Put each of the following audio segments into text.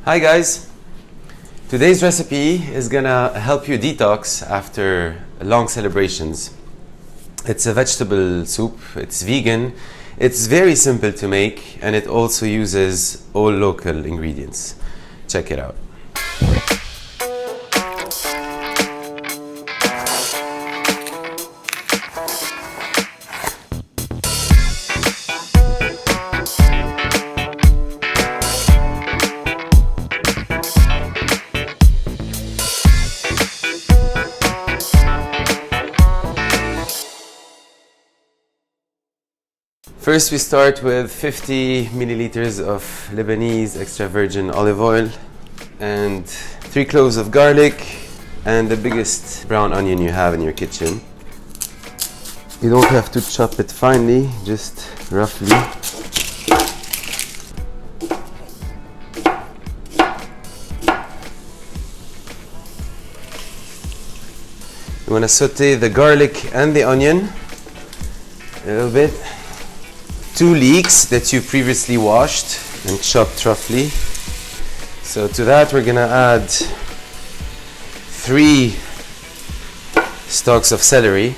Hi guys! Today's recipe is gonna help you detox after long celebrations. It's a vegetable soup, it's vegan, it's very simple to make, and it also uses all local ingredients. Check it out. First we start with 50 milliliters of Lebanese extra virgin olive oil and 3 cloves of garlic and the biggest brown onion you have in your kitchen. You don't have to chop it finely, just roughly. You want to saute the garlic and the onion a little bit. 2 leeks that you previously washed and chopped roughly. So to that we're gonna add 3 stalks of celery.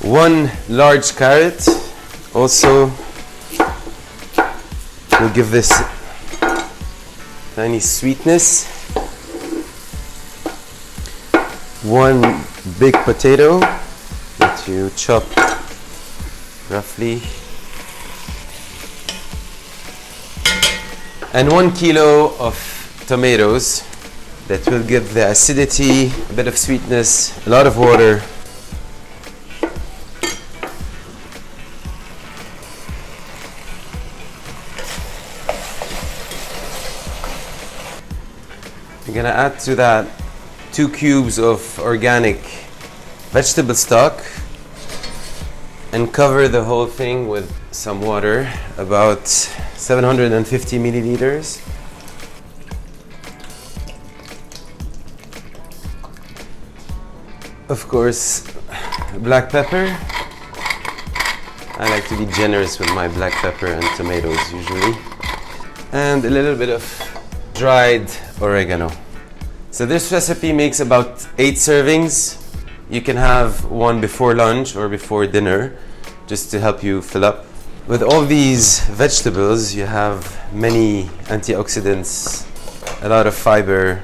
One large carrot also will give this tiny sweetness. 1 big potato that you chop roughly. And 1 kilo of tomatoes that will give the acidity, a bit of sweetness, a lot of water. You're gonna add to that 2 cubes of organic vegetable stock and cover the whole thing with some water, about 750 milliliters. Of course, black pepper. I like to be generous with my black pepper and tomatoes usually. And a little bit of dried oregano. So this recipe makes about 8 servings. You can have one before lunch or before dinner just to help you fill up. With all these vegetables you have many antioxidants, a lot of fiber,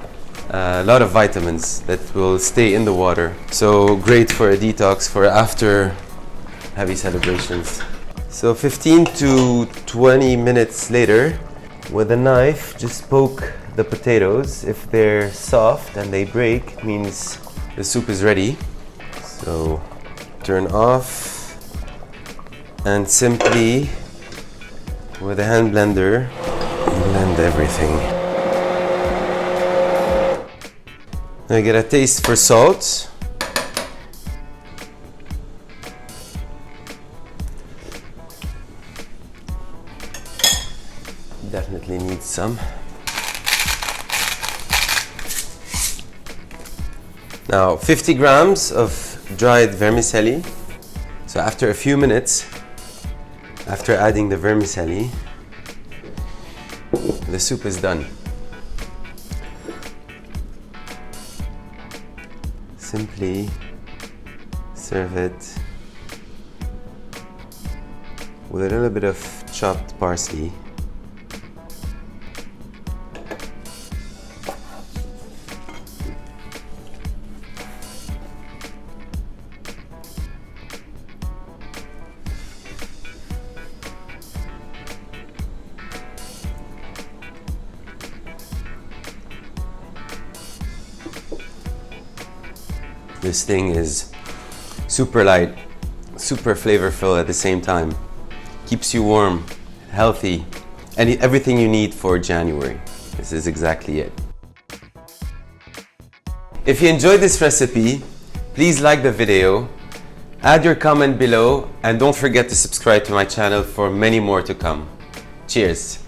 a lot of vitamins that will stay in the water. So great for a detox for after heavy celebrations. So 15 to 20 minutes later, with a knife, just poke the potatoes. If they're soft and they break, it means the soup is ready. So turn off and simply with a hand blender blend everything. Now get a taste for salt. Definitely needs some. Now 50 grams of dried vermicelli. So after a few minutes, after adding the vermicelli, the soup is done. Simply serve it with a little bit of chopped parsley. This thing is super light, super flavorful at the same time. Keeps you warm, healthy, and everything you need for January. This is exactly it. If you enjoyed this recipe, please like the video, add your comment below, and don't forget to subscribe to my channel for many more to come. Cheers!